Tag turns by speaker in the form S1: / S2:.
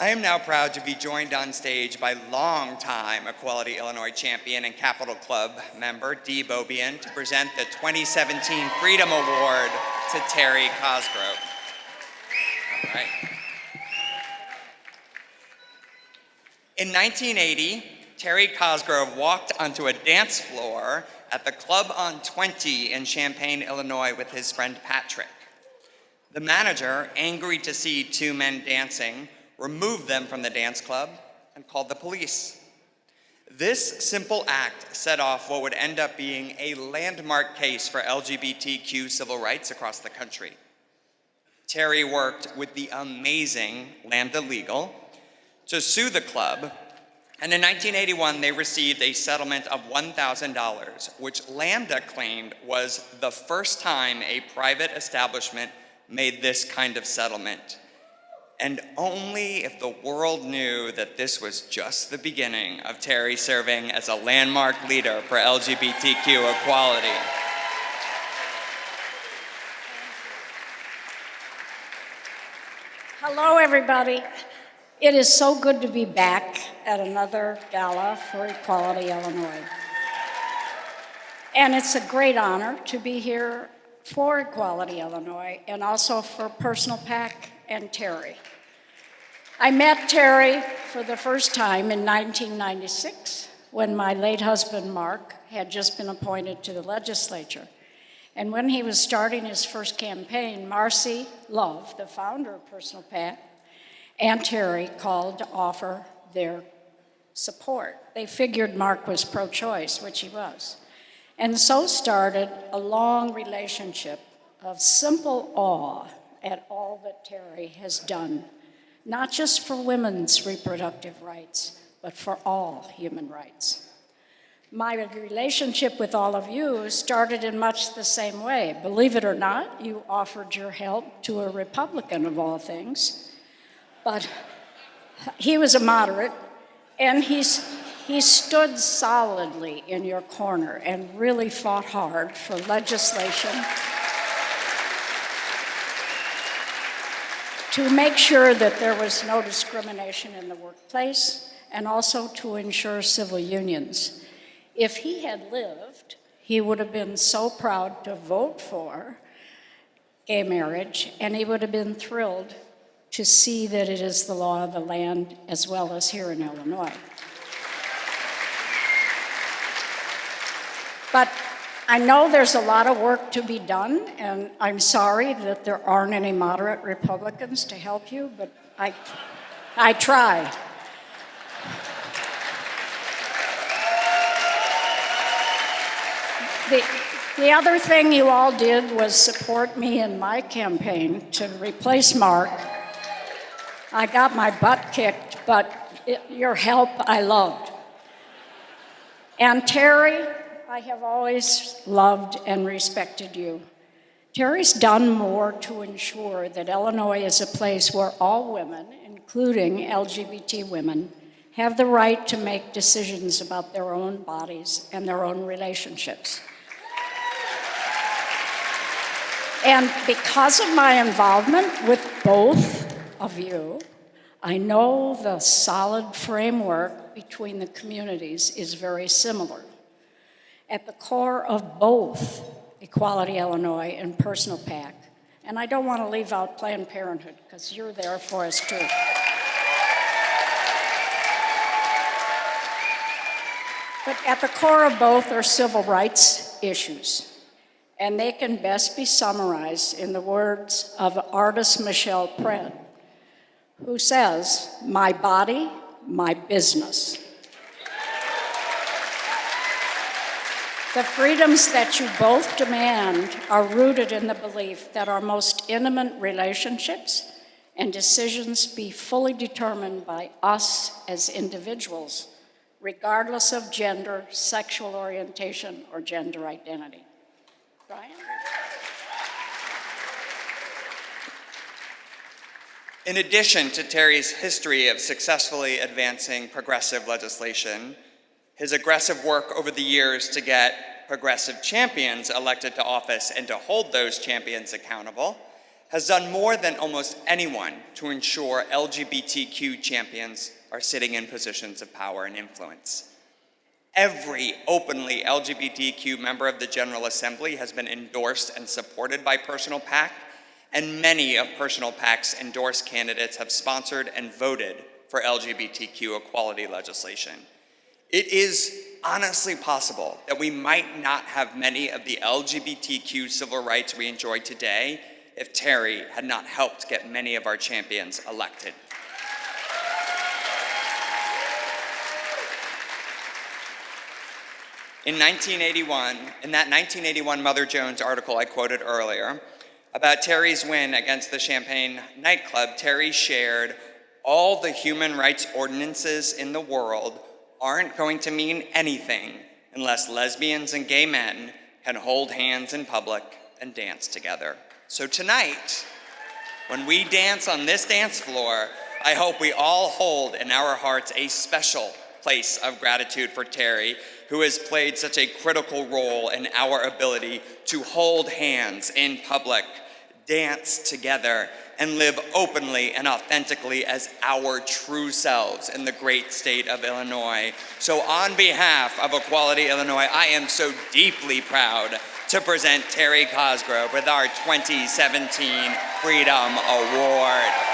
S1: I am now proud to be joined on stage by longtime Equality Illinois champion and Capitol Club member Dee Beaubien to present the 2017 Freedom Award to Terry Cosgrove. All right. In 1980, Terry Cosgrove walked onto a dance floor at the Club on 20 in Champaign, Illinois with his friend Patrick. The manager, angry to see two men dancing, removed them from the dance club and called the police. This simple act set off what would end up being a landmark case for LGBTQ civil rights across the country. Terry worked with the amazing Lambda Legal to sue the club, and in 1981 they received a settlement of $1,000, which Lambda claimed was the first time a private establishment made this kind of settlement. And only if the world knew that this was just the beginning of Terry serving as a landmark leader for LGBTQ equality.
S2: Hello, everybody. It is so good to be back at another gala for Equality Illinois. And it's a great honor to be here for Equality Illinois and also for Personal PAC and Terry. I met Terry for the first time in 1996 when my late husband, Mark, had just been appointed to the legislature. And when he was starting his first campaign, Marcy Love, the founder of Personal PAC, and Terry called to offer their support. They figured Mark was pro-choice, which he was. And so started a long relationship of simple awe at all that Terry has done, not just for women's reproductive rights, but for all human rights. My relationship with all of you started in much the same way. Believe it or not, you offered your help to a Republican of all things, but he was a moderate, and he stood solidly in your corner and really fought hard for legislation to make sure that there was no discrimination in the workplace and also to ensure civil unions. If he had lived, he would have been so proud to vote for gay marriage, and he would have been thrilled to see that it is the law of the land as well as here in Illinois. But I know there's a lot of work to be done, and I'm sorry that there aren't any moderate Republicans to help you, but I try. The other thing you all did was support me in my campaign to replace Mark. I got my butt kicked, but your help I loved. And Terry, I have always loved and respected you. Terry's done more to ensure that Illinois is a place where all women, including LGBT women, have the right to make decisions about their own bodies and their own relationships. And because of my involvement with both of you, I know the solid framework between the communities is very similar. At the core of both Equality Illinois and Personal PAC, and I don't want to leave out Planned Parenthood because you're there for us too. But at the core of both are civil rights issues, and they can best be summarized in the words of artist Michelle Pred, who says, "My body, my business." The freedoms that you both demand are rooted in the belief that our most intimate relationships and decisions be fully determined by us as individuals, regardless of gender, sexual orientation, or gender identity. Brian?
S1: In addition to Terry's history of successfully advancing progressive legislation, his aggressive work over the years to get progressive champions elected to office and to hold those champions accountable, has done more than almost anyone to ensure LGBTQ champions are sitting in positions of power and influence. Every openly LGBTQ member of the General Assembly has been endorsed and supported by Personal PAC, and many of Personal PAC's endorsed candidates have sponsored and voted for LGBTQ equality legislation. It is honestly possible that we might not have many of the LGBTQ civil rights we enjoy today if Terry had not helped get many of our champions elected. In that 1981 Mother Jones article I quoted earlier, about Terry's win against the Champagne nightclub, Terry shared, "All the human rights ordinances in the world aren't going to mean anything unless lesbians and gay men can hold hands in public and dance together." So tonight, when we dance on this dance floor, I hope we all hold in our hearts a special place of gratitude for Terry, who has played such a critical role in our ability to hold hands in public, dance together, and live openly and authentically as our true selves in the great state of Illinois. So on behalf of Equality Illinois, I am so deeply proud to present Terry Cosgrove with our 2017 Freedom Award.